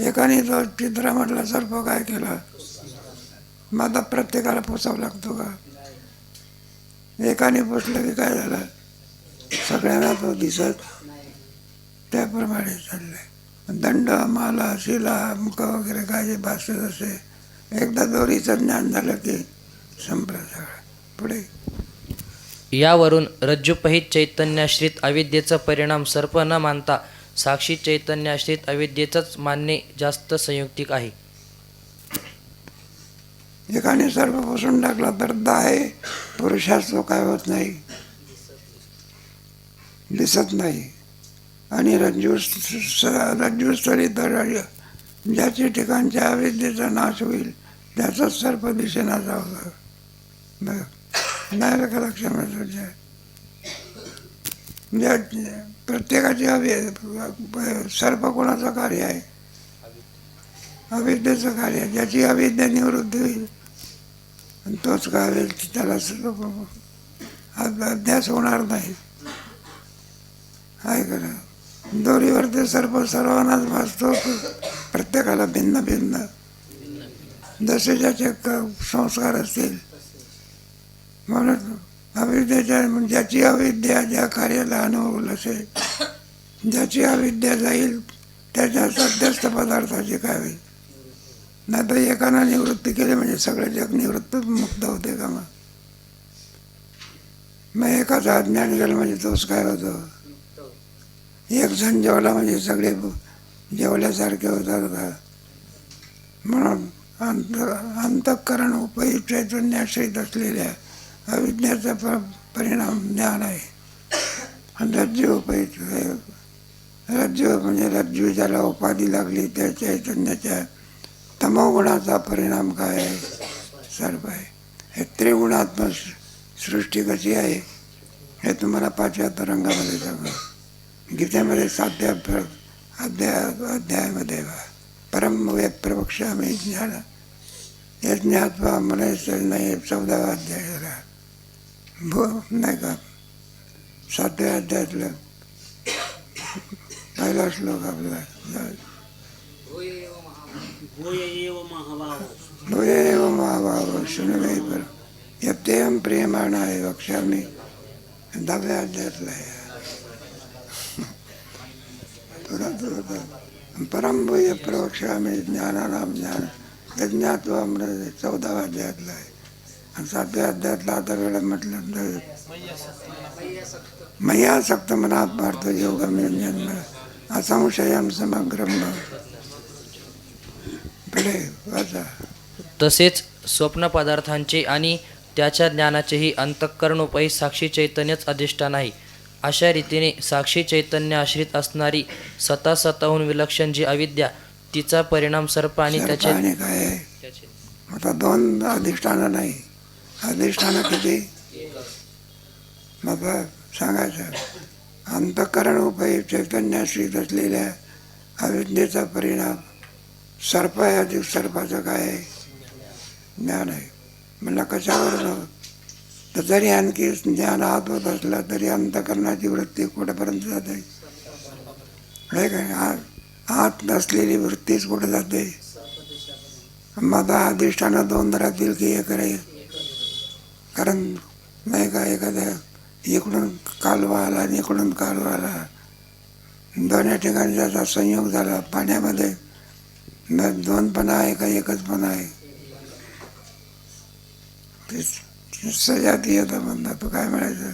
एकाने तो चित्रामधला सर्प काय केला? मग आता प्रत्येकाला पुसावं लागतो का? एकाने पुसलं की काय झालं? सगळ्यांना तो दिसत त्याप्रमाणे चाललंय. दंड, माला, शिला, मुख वगैरे काय जे भाषेत असे एकदा दोरीचं ज्ञान झालं की संपलं सगळं. पुढे यावरून रज्जुपहित चैतन्याश्रित अविद्येचा परिणाम सर्प न मानता साक्षी चैतन्याश्रित अविद्येचंच मानणे जास्त संयुक्तिक आहे. एकाने सर्प पुसून टाकला तर 10 पुरुषास तो काय होत नाही, दिसत नाही. आणि रज्जूस्थळी तर ज्याच्या ठिकाणच्या अविद्येचा नाश होईल त्याचाच सर्प दिसेना जावं. नाही का लक्षामध्ये? प्रत्येकाची सर्प कोणाचं कार्य आहे? अविद्येचं कार्य आहे. ज्याची अविद्या निवृत्ती होईल आणि तोच काय त्याला अभ्यास होणार नाही. आहे करा दोरीवर ते सर्प सर्वांनाच भासतो. प्रत्येकाला भिन्न भिन्न जसे ज्याचे संस्कार असतील. म्हणून अविद्येच्या ज्याची अविद्या ज्या कार्याला अनुभवल असेल, ज्याची अविद्या जाईल त्याच्या सध्यस्थ पदार्थाची काय होईल? नाही तर एकानं निवृत्ती केली म्हणजे सगळे जग निवृत्त मुक्त होते का? मग एकाचा अज्ञान गेलं म्हणजे तोच काय होतो? एक जण जेवला म्हणजे सगळे जेवल्यासारखे होतात. म्हणून अंतःकरण उपयुक्त चैतन्याश्रित असलेल्या अविज्ञाचा परिणाम ज्ञान आहे. आणि रज्जू उपयुक्त, रज्जू म्हणजे रज्जू ज्याला उपाधी लागली त्या चैतन्याच्या तमोगुणाचा परिणाम काय आहे? सर्प आहे. हे त्रिगुणात्मक सृष्टी कशी आहे हे तुम्हाला 5व्या तरंगामध्ये सांगा. गीतेमध्ये 7व्या अध्यायामध्ये परम वेद प्रवक्ष्यामि ज्ञान यज्ञात्वा मनुष्य नाही 14वा अध्याय झाला. नाही का 7व्या अध्यायातलं पहिला श्लोक आपला भूयेव महाभाव शृणवे पर यत्तेयं प्रियमाणाय वक्ष्यामि 10व्या अध्यायातला आहे. परम भूय प्रवक्ष्यामि ज्ञानानाम ज्ञान यज्ञात्वा अमृत 14व्या अध्यायातला आहे. आणि 7व्या अध्यायातला आता वेळा म्हटलं तर मय्यासक्त मनात पार्थ योगम असंशयम समग्रम. पुढे वाचा. तसेच स्वप्न पदार्थांचे आणि त्याच्या ज्ञानाचेही अंतःकरणोपही साक्षी चैतन्यच अधिष्ठान आहे. अशा रीतीने साक्षी चैतन्य आश्रित असणारी स्वतःहून विलक्षण जी अविद्या तिचा परिणाम सर्प आणि त्याचे काय आहे? आता 2 अधिष्ठानं नाही, अधिष्ठानं किती? मग सांगायचं अंतःकरण उपयोग चैतन्याश्रित असलेल्या अविद्येचा परिणाम सर्प आहे. अधिक सर्पाचं काय आहे? ज्ञान आहे. म्हणलं कशावर? तर जरी आणखी ज्ञान आत होत असला तरी अंतःकरणाची वृत्ती कुठेपर्यंत जाते? काय आत नसलेली वृत्तीच कुठे जाते? मग अधिष्ठानं 2 राहतील की 1 राहील? कारण नाही का एखाद्या इकडून कालवा आला आणि इकडून कालवा आला, दोन्ही ठिकाणी त्याचा संयोग झाला. पाण्यामध्ये 2 पणा आहे का 1च पणा आहे? सजाती येतं म्हणतात. तो काय म्हणायचं?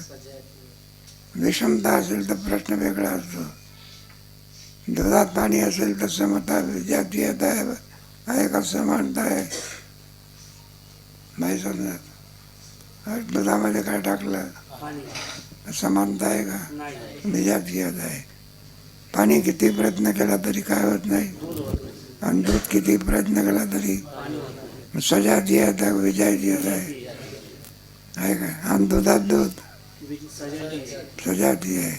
विषमता असेल तर प्रश्न वेगळा असतो. दुधात पाणी असेल तर समता विजातीयता आहे का समानता आहे? नाही समजत. दुधामध्ये काय टाकलं? समानता आहे का? विजातीयता आहे. पाणी किती प्रयत्न केला तरी काय होत नाही, आणि दूध किती प्रयत्न केला तरी सजातीयता विजातीयता आहे का? आणि दुधात दूध सजाती आहे.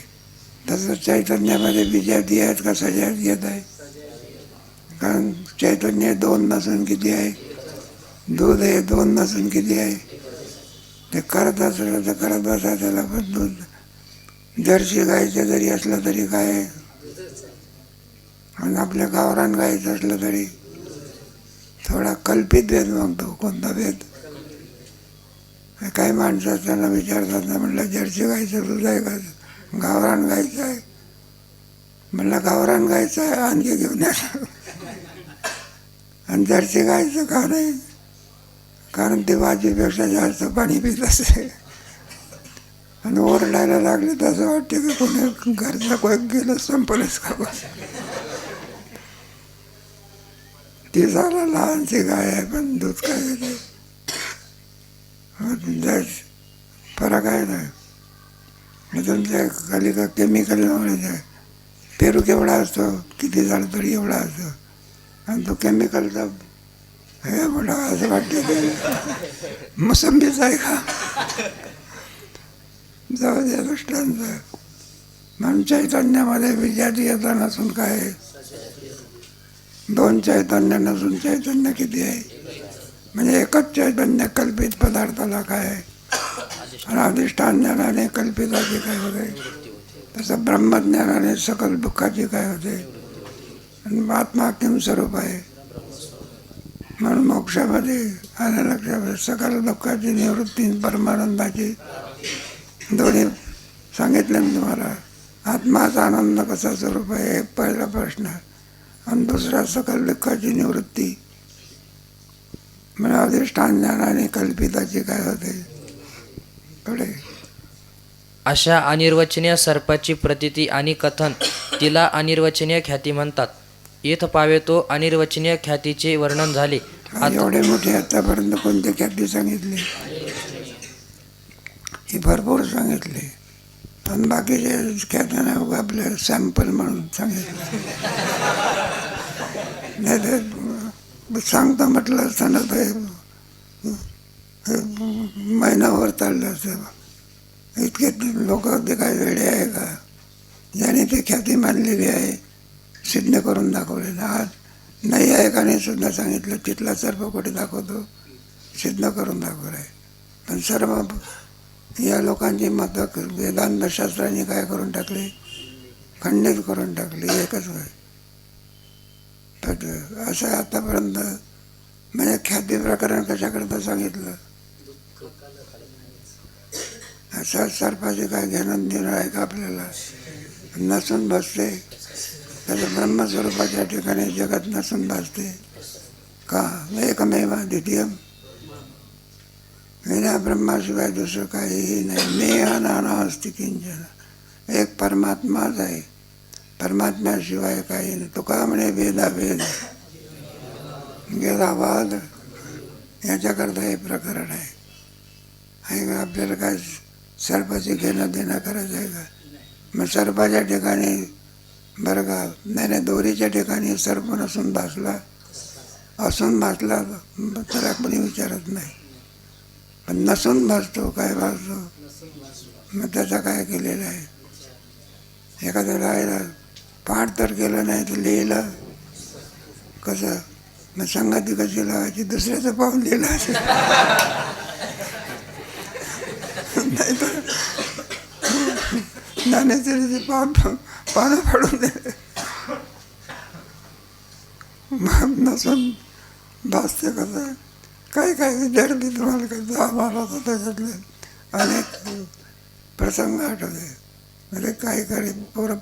तसं चैतन्यामध्ये विजाती आहेत का सजातीयत आहे? कारण चैतन्य 2 नसून किती आहे? दूध हे 2 नसून किती आहे? ते करत असलं तर करत बसा त्याला, पण दूध जर्सी गायचं जरी असलं तरी काय आहे, आणि आपल्या गावरान गायचं असलं तरी थोडा कल्पित भेद मागतो. कोणता भेद? काही माणसं त्यांना विचारतात ना, म्हटलं जर्सी गायचं दूध आहे का? गावरान गायचं आहे. म्हटलं गावरान गायचं आहे, आणखी घेऊन या. आणि जर्सी गायचं का नाही? कारण ते भाजीपेक्षा जास्त पाणी पित असते. आणि ओरडायला लागले तर असं वाटते की कोणी घरचा कोण गेलं संपलंच का. ती झाला लहानशी गाय आहे, पण दूध काय येते. फरक आहे ना. तुमच्या खाली का केमिकलमुळे पेरू केवढा असतो, किती झालं तरी एवढा असतो, आणि तो केमिकलचा हे मोठा असं वाटते की मोसंबीच आहे का. जाऊ द्या दृष्टांचं. म्हणून चैतन्यामध्ये विजातीयता नसून काय आहे? 2 चैतन्य नसून चैतन्य किती आहे? म्हणजे एकच चैतन्य कल्पित पदार्थाला काय आहे? आणि अधिष्ठान ज्ञानाने कल्पिताची काय होते? तसं ब्रह्मज्ञानाने सकल दुःखाची काय होते? आणि आत्मा किम स्वरूप आहे. म्हणून मोक्षामध्ये आल्या लक्षामध्ये सकल दुःखाची निवृत्ती, परमानंदाची दोन्ही सांगितले ना तुम्हाला. आत्माचा आनंद कसा स्वरूप आहे हे पहिला प्रश्न, आणि दुसरा सकल दुःखाची निवृत्ती. म्हणजे अधिष्ठान ज्ञानाने कल्पिताची काय होते पुढे. अशा अनिर्वचनीय सर्पाची प्रतीती आणि कथन तिला अनिर्वचनीय ख्याती म्हणतात. येथ पावे तो अनिर्वचनीय ख्यातीचे वर्णन झाले. एवढे मोठे आतापर्यंत कोणते ख्याती सांगितली? ही भरपूर सांगितली. आणि बाकीचे ख्यात्याने आपल्या सॅम्पल म्हणून सांगितलं. नाही तर सांगता म्हटलं असताना ते महिनाभर चाललं असतं. इतके लोक ते काय वेळे आहे का, ज्याने ते ख्याती मानलेली आहे, सिद्ध करून दाखवलेलं. आज नाही आहे का नाही सुद्धा सांगितलं. तिथला सर्प कुठे दाखवतो? सिद्ध करून दाखवलं आहे. पण सर्व या लोकांची मतं वेदांतशास्त्राने काय करून टाकले? खंडित करून टाकले. एकच आहे. तर असं आतापर्यंत म्हणजे ख्याती प्रकरण कशाकरता सांगितलं? असं सर्पाचे काय घेणं देणं आहे का आपल्याला? नसून बसते त्याचं ब्रह्मस्वरूपाच्या ठिकाणी जगत नसून भासते का? एकमेव द्वितीयम, विना ब्रह्माशिवाय दुसरं काहीही नाही. नेह नाना अस्ति किंचन, एक परमात्माच आहे. परमात्म्याशिवाय काही नाही. तुका म्हणे भेदाभेद गेला वाद, याच्याकरता हे प्रकरण आहे. का आपल्याला काय सर्पाचे घेणं देणं करायचं आहे का? मग सर्पाच्या ठिकाणी बरं का, नाही दोरीच्या ठिकाणी सर्प नसून भासला, असून भासला तर कोणी विचारत नाही. पण नसून भासतो, काय भासतो? मग त्याचा काय केलेलं आहे? एखाद्या राहायला पाठ तर केलं नाही तर लिहिलं कसं? मग संगती कशी लावायची? दुसऱ्याचं पाहून लिहिलं असेल. नाही तर ज्ञानेश्वरीचे पानं फाडून दिले. नसून भासते कसं? काही काही विद्यार्थी तुम्हाला कसं आम्हाला तर त्याच्यातले अनेक प्रसंग आठवते. म्हणजे काही पोरं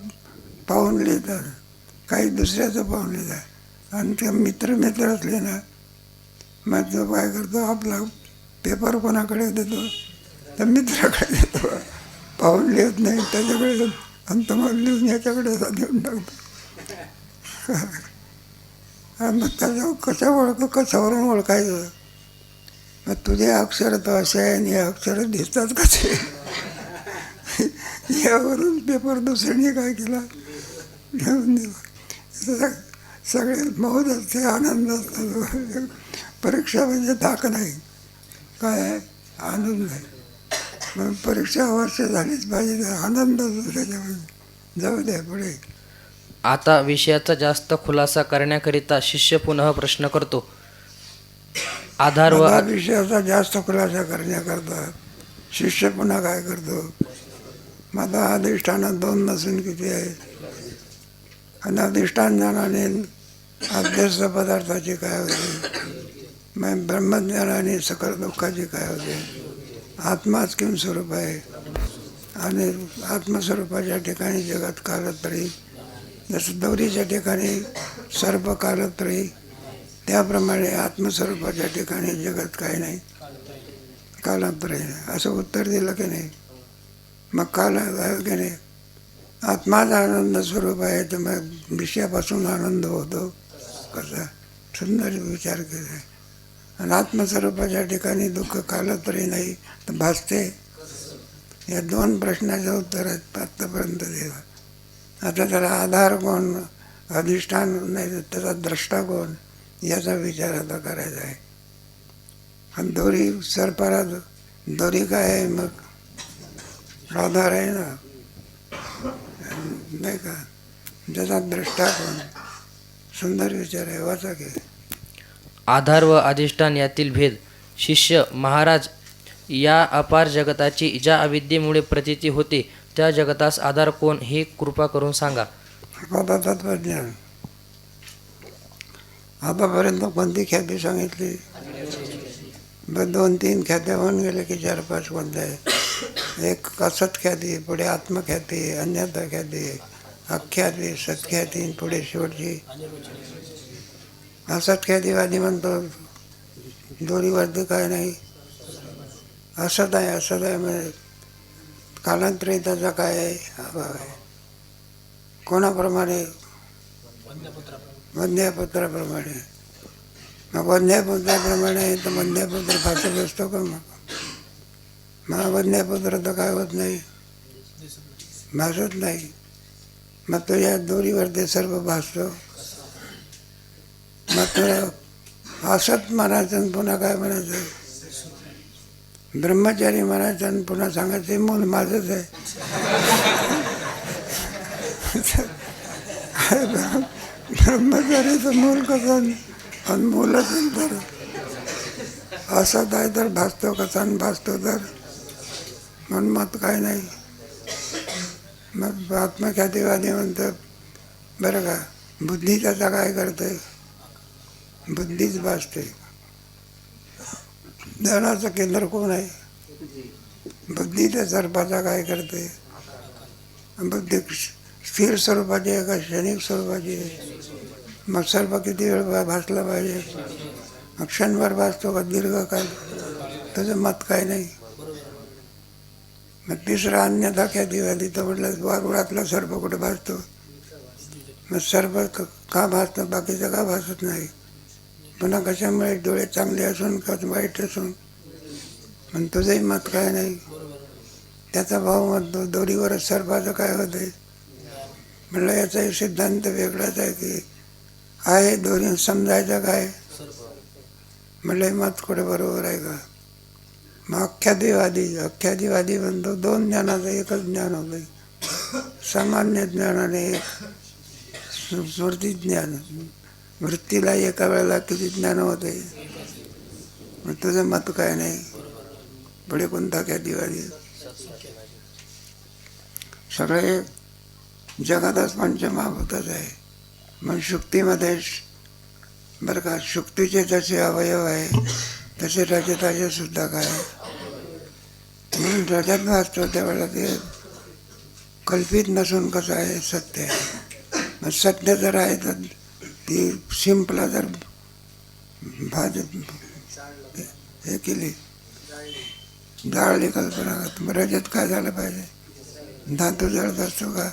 पाहून लिहितात, काही दुसऱ्याचं पाहून लिहितात. आणि ते मित्र असले ना, मग जो काय करतो, आपला पेपर कोणाकडे देतो? तर मित्राकडे देतो. पाहून लिहत नाही त्याच्याकडे, आणि तुम्हाला लिहून याच्याकडे देऊन टाकतो. मग त्याच्यावर कशावरून ओळखायचं? मग तुझे अक्षर तर असे आहे आणि हे अक्षर दिसतात कसे? यावरून पेपर दुसऱ्याने काय केला? घेऊन दिला. सगळे मौज असते, आनंद असतो. परीक्षा म्हणजे धाक नाही, काय आहे? आनंद आहे. मग परीक्षा अवश्य झालीच पाहिजे, आनंद असतो त्याच्यामध्ये. जाऊ द्या पुढे. आता विषयाचा जास्त खुलासा करण्याकरिता शिष्य पुनः प्रश्न करतो. आधार व आता विषयाचा जास्त खुलासा करण्याकरता शिष्य पुन्हा काय करतो, माझा अधिष्ठानात 2 नसून किती आहे, आणि अधिष्ठान ज्ञानाने अध्यस्त पदार्थाची काय होते, मग ब्रह्मज्ञानाने सकल दुःखाची काय होते. आत्माच किम स्वरूप आहे, आणि आत्मस्वरूपाच्या ठिकाणी जगत कालत्रयी, जसं दोरीच्या ठिकाणी सर्प कालत्रयी, त्याप्रमाणे आत्मस्वरूपाच्या ठिकाणी जगत काही नाही, कालांतरे. असं उत्तर दिलं की नाही. मग काल आहे की नाही, आत्माच आनंद स्वरूप आहे, तर मग विषयापासून आनंद होतो कसा. सुंदर विचार केला. आणि आत्मस्वरूपाच्या ठिकाणी दुःख कालांतरे नाही तर भासते. या 2 प्रश्नाचं उत्तर आत्तापर्यंत दिलं. आता त्याला आधार कोण, अधिष्ठान नाही तर त्याचा द्रष्टा कोण, याचा विचार आता करायचा आहे. आणि दोरी सर्पाला दोरी काय आहे, मग आधार आहे ना, नाही का, त्याचा द्रष्टा कोण. सुंदर विचार आहे, वाचा की. आधार व अधिष्ठान यातील भेद. शिष्य महाराज, या अपार जगताची ज्या अविद्येमुळे प्रतीती होते त्या जगतास आधार कोण, हे कृपा करून सांगा. आता तत्वज्ञान. आतापर्यंत कोणती ख्याती सांगितली, 2-3 ख्यात्या होऊन गेले की 4-5 कोणत्या आहे. एक असत ख्याती, पुढे आत्मख्याती, अन्यथा ख्याती, अख्याती, सत्ख्याती, पुढे शेवटची असत ख्यातीवादी म्हणतो दोरीवरती काय नाही, असत आहे. असत आहे म्हणजे कालांतरी त्याचा काय आहे, अभाव आहे. कोणाप्रमाणे, वंद्यापुत्राप्रमाणे. मग वंद्यापुत्राप्रमाणे तर वंद्यापुत्र भासत असतो का, मग वंद्यापुत्र तर काय होत नाही, भासत नाही. मग तुझ्या दोरीवरती सर्व भासतो. मग तुला असत म्हणायचं आणि पुन्हा काय म्हणायचं, ब्रह्मचारी म्हणायचं आणि पुन्हा सांगायचं मूल माझंच आहे. ब्रह्मचारीचं मूल कसं, आणि मूलच तर असत आहे तर भासतो कसा, आणि भासतो तर म्हणून मत काय नाही. मग आत्मख्यातीवादी म्हणतं बरं का, बुद्धी त्याचा काय करते, बुद्धीच भासते. ज्ञानाचं केंद्र कोण आहे, बुद्धी. त्या सर्पाचा काय करते, बुद्धी स्थिर स्वरूपाची आहे का क्षणिक स्वरूपाची आहे. मग सर्प किती वेळ भासला पाहिजे, मग क्षणभर भासतो का दीर्घकाल, त्याचं मत काय नाही. मग तिसरा अन्यथा ख्यातीवादी तर म्हटलं वारुळातला सर्प कुठे भासतो, मग सर्प का भासतं, बाकीचं का भासत नाही. पुन्हा कशामुळे, डोळे चांगले असून का वाईट असून, पण तुझंही मत काय नाही. त्याचा भाव म्हणतो दोरीवरच सर्पाचं काय होते. म्हटलं याचाही सिद्धांत वेगळाच आहे की आहे दोरी समजायचं काय. म्हटलं मत कुठे बरोबर आहे का. मग अख्यातीवादी म्हणतो 2 ज्ञानाचं एकच ज्ञान होतं, सामान्य ज्ञानाने एक स्मृती ज्ञान. वृत्तीला एका वेळेला किती ज्ञान होते. मग तुझं मत काय नाही. पुढे कोणता ख्यातीवादी. सगळे जगातच पंचमहाभूतच आहे. मग शुक्तीमध्ये बरं का, शुक्तीचे जसे अवयव आहे तसे रजताचे सुद्धा काय, म्हणून रजत भासतो त्यावेळेला ते कल्पित नसून कसं आहे, सत्य आहे. मग सत्य जर आहे तर ती शिंपला जर हे केली, जाळली कल्पना, मग रजत काय झालं पाहिजे, धातू जळत असतो का,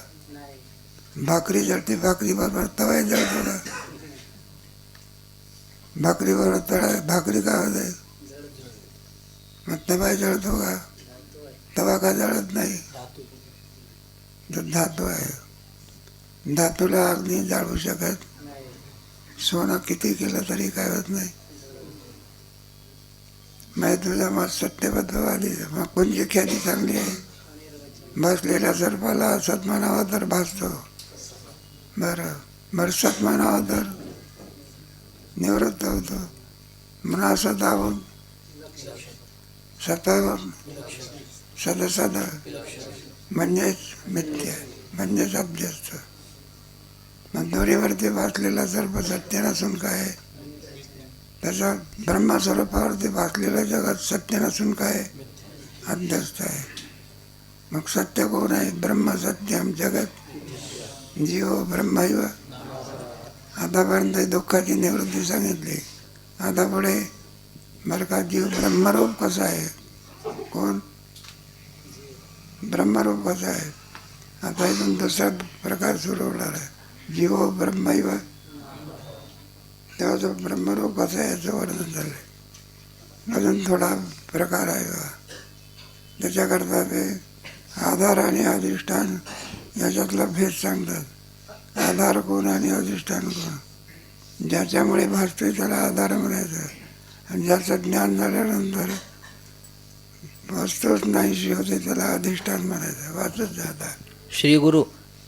भाकरी जळते, भाकरी बरोबर तवाही जळतो का, भाकरी बरोबर भाकरी का होते, मग तवाही जळतो का, तवा का जळत नाही, तर धातू आहे. धातूला अग्नी जाळू शकत, सोनं किती केलं तरी काय होत नाही. मग तुझा मग सत्यबद्धवादी. मग कोणची ख्याती चांगली आहे. भासलेल्या सर्पाला असत म्हणावं तर भासतो, बरं सत म्हणावं तर निवृत्त होतो. म्हणा सदाहून सतत सदसद म्हणजेच मिथ्या, म्हणजेच अभ्यस्त. मग दोरीवरती भासलेला सर्प सत्य नसून काय? त्याचा ब्रह्मस्वरूपावरती भासलेलं जगत सत्य नसून काय? अभ्यस्त आहे. मग सत्य कोण आहे? ब्रह्म सत्यम जगत जीव ब्रह्मैव. आतापर्यंत दुःखाची निवृत्ती सांगितली. आता पुढे बरं का, जीव ब्रह्मरूप कसा आहे? कोण? ब्रह्मरूप कसा आहे? आता इथून दुसरा प्रकार सुरू होणार आहे. जीव ब्रह्मैव. तेव्हा जो ब्रह्मरूप कसा आहे याचं वर्णन झालं. अजून थोडा प्रकार आहे बा. त्याच्याकरता ते आधार आणि अधिष्ठान याच्यातला भेद सांगतात. आधार कोण आणि अधिष्ठान कोण? ज्याच्यामुळे भासते त्याला आधार म्हणायचं, आणि ज्याचं ज्ञान झाल्यानंतर वस्तूच नाहीशी होते त्याला अधिष्ठान म्हणायचं. वाचत जातात. श्री गुरु.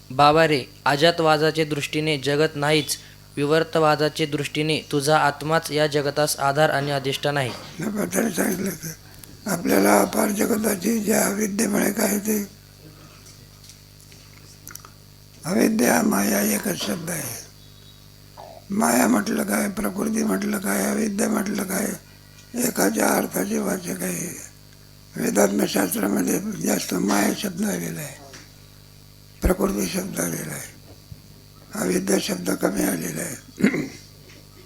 बाबा रे, अजातवादाचे दृष्टीने जगत नाहीच, विवर्तवादाचे दृष्टीने तुझा आत्माच या जगतास आधार आणि अधिष्ठान आहे. त्याबद्दल सांगितलं तर आपल्याला अपार जगताची ज्या अविद्येमुळे काय ते अविद्या माया एकच शब्द आहे. माया म्हटलं काय, प्रकृती म्हटलं काय, अविद्या म्हटलं काय, एकाच्या अर्थाचे वाचक आहे. वेदात्मशास्त्रामध्ये जास्त माया शब्द आलेला आहे, प्रकृती शब्द आलेला आहे, अविद्या शब्द कमी आलेला आहे.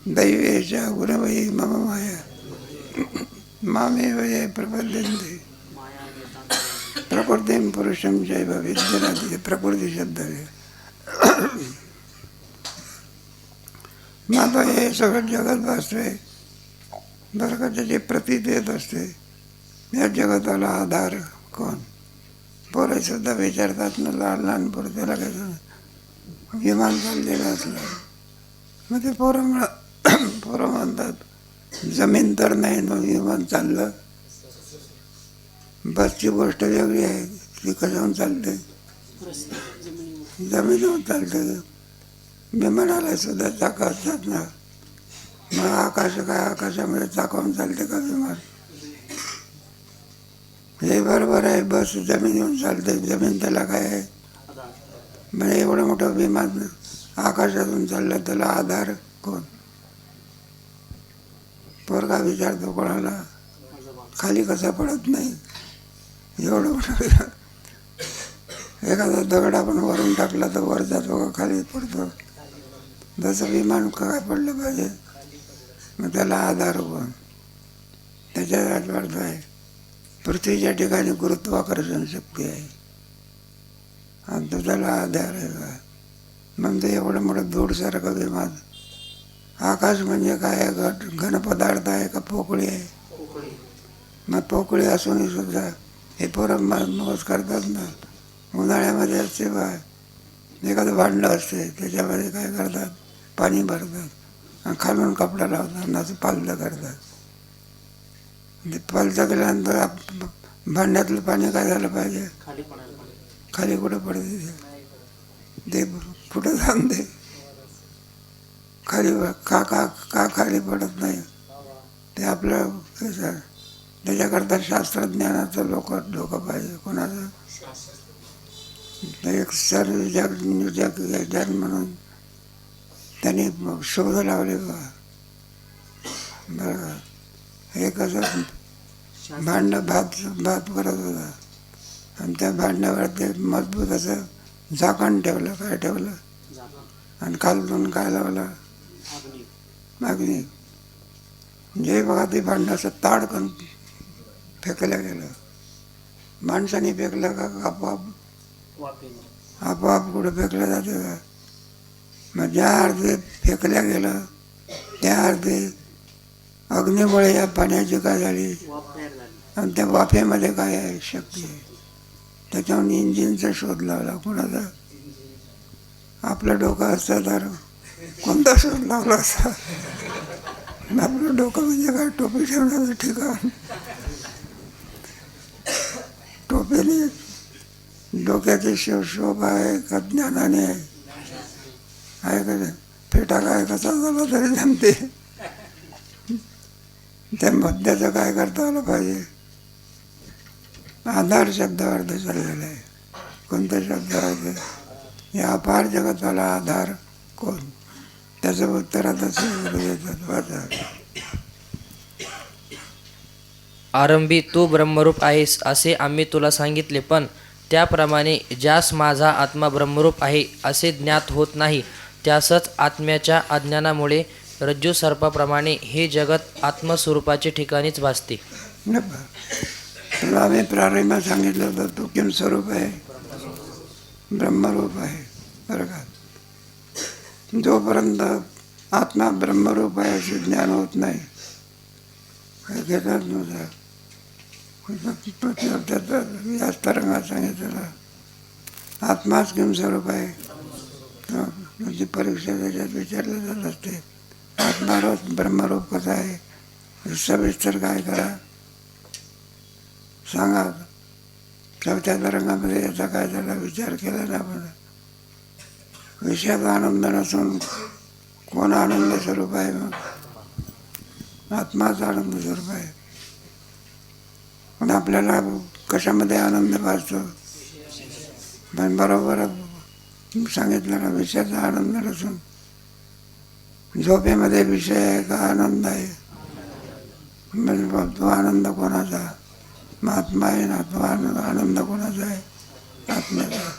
दैवेच्या गुणवयी मम माया मामेव ये प्रपद्यन्ते प्रकृतीं पुरुषं चैव विद्यनाति. प्रकृती शब्द आहे. मग आता हे सगळं जगत भासते बरं का, त्याची प्रतीत येत असते. या जगताला आधार कोण? पोरं सुद्धा विचारतात ना, लहान लहान पोरं. त्याला काय विमान चाललेलं असलं मग ते पोरं म्हणतात जमीन तर नाही मग विमान चाललं. बसची गोष्ट वेगळी आहे, ती कशाहून चालते? जमिनीवर चालते. विमानाला सुद्धा चाकं असतात ना. मग आकाश काय, आकाशामध्ये चाकावून चालते का विमान? हे बरोबर आहे, बस जमिनीवर चालते, जमीन त्याला काय आहे? म्हणजे एवढं मोठं विमान आकाशातून चाललं, त्याला आधार कोण? पोरगा विचारतो कोणाला, खाली कसा पडत नाही? एवढं मोठं एखादा दगड आपण वरून टाकला तर वर जातो का खाली पडतो? जसं विमान काय पडलं पाहिजे. मग त्याला आधार कोण? त्याच्यात अर्थ आहे पृथ्वीच्या ठिकाणी गुरुत्वाकर्षण शक्ती आहे, आणि तो त्याला आधार आहे का? मग ते एवढं मोठं धूळसारखं विमान. आकाश म्हणजे काय? घन पदार्थ आहे का पोकळी आहे? मग पोकळी असूनही सुद्धा हे पोरं मौज करतात ना. उन्हाळ्यामध्ये असते बा, एखादं भांडं असते, त्याच्यामध्ये काय करतात? पाणी भरतात आणि खालून कपडा लावतात, असं पालतं करतात. ते पालतं केल्यानंतर भांड्यातलं पाणी काय झालं पाहिजे? खाली कुठं पडते? ते कुठं जाऊन दे खाली का का का खाली पडत नाही? ते आपलं त्याच्याकरता शास्त्रज्ञानाचं डोकं पाहिजे. कोणाचं? एक सर जग म्हणून त्यांनी शोध लावले बा. बरं का, हे कसं भांडं भात करत होता, आणि त्या भांड्यावर ते मजबूत असं झाकण ठेवलं. काय ठेवलं? आणि खालून काय लावलं? अग्नी. जे बघा ते भांडं असं ताडकन फेकलं गेलं. माणसाने फेकलं का आपोआप कुठं फेकलं जातं का? मग ज्या अर्धे फेकल्या गेलं त्या अर्धे अग्नीमुळे या पाण्याची काय झाली? आणि त्या वाफेमध्ये काय आहे? शक्ती आहे. त्याच्यावर इंजिनचा शोध लावला. कोणाचा? आपलं डोकं असतं तर कोणता शोध लावला असता? आपलं डोकं म्हणजे काय? टोपी ठेवण्याचं ठिकाण. टोपीने डोक्याची शोभा आहे का ज्ञानाने आहे का? फेटा काय कसा झाला तरी जमते. त्या मुद्द्याचं काय करता आलं पाहिजे. आधार शब्दावर चाललेला आहे. कोणत्या शब्दावर? या अपार जगताला आधार कोण? त्याचं उत्तर आता देतात. वाचा. आरंभी तू ब्रह्मरूप आहेस असे आम्ही तुला सांगितले, पण त्याप्रमाणे ज्यास माझा आत्मा ब्रह्मरूप आहे असे ज्ञात होत नाही, त्यासच आत्म्याच्या अज्ञानामुळे रज्जू सर्पाप्रमाणे हे जगत आत्मस्वरूपाचे ठिकाणीच भासते. तुला आम्ही प्रारंभात सांगितलं होतं तू किम स्वरूप आहे? ब्रह्मरूप आहे. बरं का? जोपर्यंत आत्मा ब्रह्मरूप आहे असे ज्ञान होत नाही, घेतात नव्हतं. या तरंगात सांगितलं आत्माच किम स्वरूप आहे. म्हणजे परीक्षा त्याच्यात विचारलं जात असते, आत्मा ब्रह्मरूप कसा आहे? सविस्तर काय करा सांगा. चौथ्या तरंगामध्ये याचा काय झाला विचार केला ना. आपण विषयात आनंद नसून कोण आनंद स्वरूप आहे? मग आत्माच आनंद स्वरूप आहे. पण आपल्याला कशामध्ये आनंद भासतो? पण बरोबर सांगितलं ना, विषयाचा आनंद नसून झोपेमध्ये विषय आहे का आनंद आहे? म्हणजे तो आनंद कोणाचा? आत्मा आहे ना. तो आनंद कोणाचा आहे? आत्म्याचा.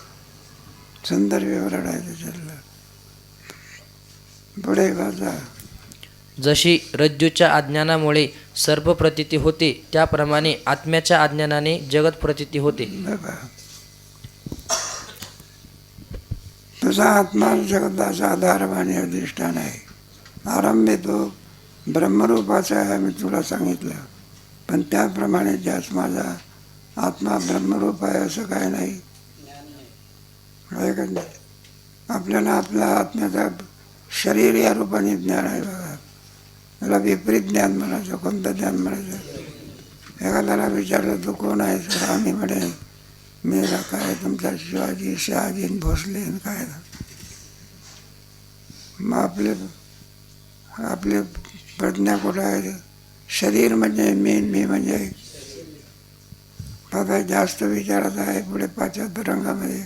सुंदर विवरण आहे त्याच्यातलं. पुढे वाचा. जशी रज्जूच्या अज्ञानामुळे सर्प प्रतीती होते, त्याप्रमाणे आत्म्याच्या अज्ञानाने जगत प्रतीती होते. तुझा आत्मा जगताचा आधार आणि अधिष्ठान आहे. आरंभी तो ब्रह्मरूपाचा आहे मी तुला सांगितलं, पण त्याप्रमाणे ज्यास माझा आत्मा ब्रह्मरूप आहे असं काय नाही. आपल्याला आपल्या आत्म्याचा शरीर या रूपाने ज्ञान आहे. बघा, त्याला विपरीत ज्ञान म्हणायचं. कोणतं ज्ञान म्हणायचं? एखाद्याला विचारलं तू कोण आहे? आम्ही म्हणे मेरा काय तुमचा शिवाजी, शहाजी, भोसले काय. मग आपली प्रज्ञा कुठं आहे? शरीर म्हणजे मी म्हणजे बघा जास्त विचारात आहे. पुढे 5 रंगामध्ये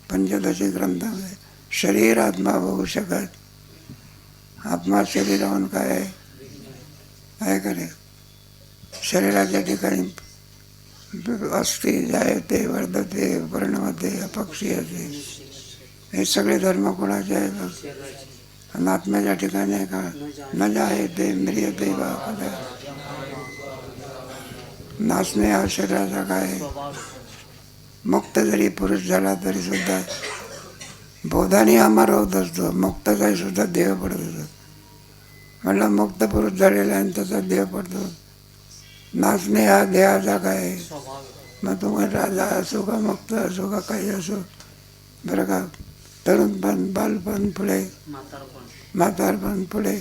15 ग्रंथामध्ये शरीर आत्मा होऊ शकत. आत्मा शरीराहून काय आहे का नाही? शरीराच्या ठिकाणी अस्ति जायते वर्धते वर्णवते अपक्षीयते हे सगळे धर्म कोणाचे आहेत? आणि आत्म्याच्या ठिकाणी आहे का? न जायते म्रियते वा कदा. नाचणे हा शरीराचा काय? मुक्त जरी पुरुष झाला तरी सुद्धा बोधाने अमर होत असतो. मुक्तचाही सुद्धा देह पडत असतो. म्हटलं मुक्त पुरुष झालेला आणि त्याचा देह पडतो. नाचणे हा देहाचा काय? मग तुम्ही राजा असो का मुक्त असो का काही असो, बरं का, तरुणपण बालपण पुढे म्हातारपण पुढे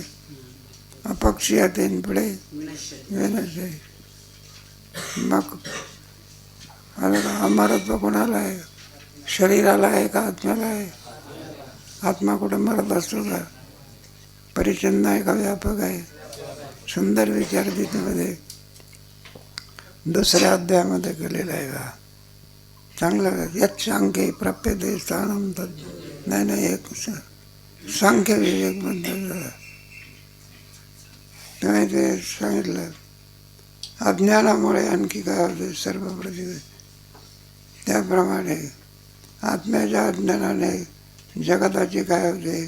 अपक्षीयतेन पुढे विनश्य. मग अमरत्व कोणाला आहे? शरीराला आहे का आत्म्याला आहे? आत्मा कुठं मरत असतो का? परिच्छिन्न आहे का व्यापक आहे? सुंदर विचार तिथे 2ऱ्या अध्यायामध्ये केलेला आहे का? चांगलं. यत् सांख्ये प्राप्यते स्थानं तत्. नाही एक सांख्य विवेक म्हणतात. तुम्ही ते सांगितलं अज्ञानामुळे आणखी काय होते सर्व पृथ्वी. त्याप्रमाणे आत्म्याच्या अज्ञानाने जगताची काय होते?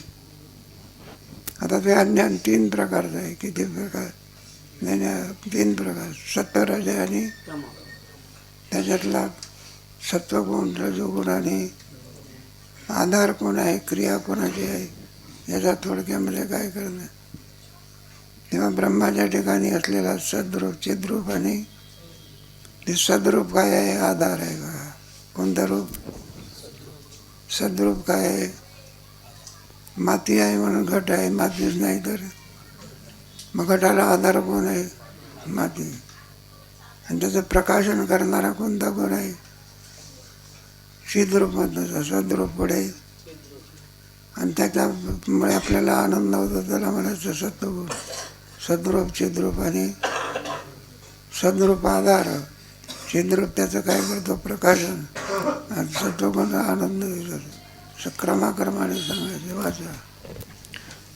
आता ते अज्ञान 3 प्रकारचं आहे. किती प्रकार? नाही 3 प्रकार. सत्वरज आणि त्याच्यातला सत्वगुण, रजोगुण आणि आधार कोण आहे, क्रिया कोणाची आहे, याचा थोडक्यामध्ये काय करणं. तेव्हा ब्रह्माच्या ठिकाणी असलेला सद्रूप, चिद्रूप आणि ते सद्रूप काय आहे? आधार आहे का? कोणतं रूप? सद्रूप काय आहे? माती आहे म्हणून घट आहे. मातीच नाही तर मग घटाला आधार कोण आहे? माती. आणि त्याचं प्रकाशन करणारा कोणता गुण आहे? चिद्रूप म्हणतात. सद्रूप पुढे आणि त्याच्यामुळे आपल्याला आनंद होतो त्याला म्हणायचं सत्वगुण. सद्रूप, चिद्रूप आणि सद्रूप आधार, चिद्रूप त्याचं काय करतो प्रकाशन, आणि सत्वगुण आनंद देतो. क्रमाक्रमाने सांगायचे वाचा.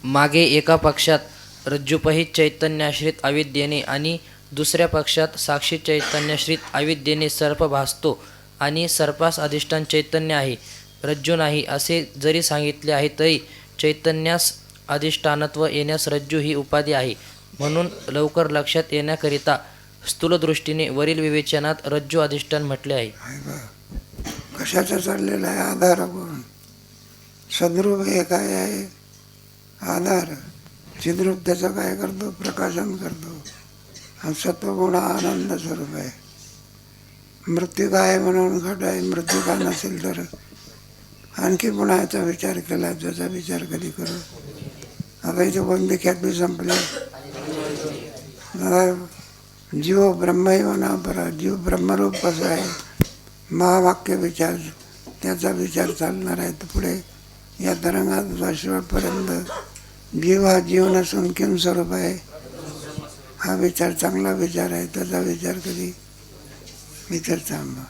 मागे एका पक्षात रज्जुपहित चैतन्याश्रित अविद्येने आणि दुसऱ्या पक्षात साक्षी चैतन्याश्रित अविद्येने सर्प भासतो आणि सर्पास अधिष्ठान चैतन्य आहे, रज्जू नाही असे जरी सांगितले आहे तरी चैतन्यास अधिष्ठानत्व येण्यास रज्जू ही उपाधी आहे. म्हणून लवकर लक्षात येण्याकरिता स्थूलदृष्टीने वरील विवेचनात रज्जू अधिष्ठान म्हटले आहे. कशाचा चाललेला आहे आधार कोण? सद्रूप हे काय आहे आधार, चिद्रूप त्याचं काय करतो प्रकाशन करतो, आणि सत्वगुण आनंद स्वरूप आहे. मृत्यू काय म्हणून घट आहे, मृत्यू का नसेल तर आणखी पुन्हा याचा विचार केला, त्याचा विचार कधी करू. आता इथे कोणती ख्याती संपले. जीव ब्रह्मैव ना परा, जीव ब्रह्मरूप कसं आहे महावाक्य विचार, त्याचा विचार चालणार आहे. पुढे या तरंगात शेवटपर्यंत जीव हा जीव नसून किम स्वरूप आहे हा विचार चांगला विचार आहे. त्याचा विचार कधी विचार चांगला.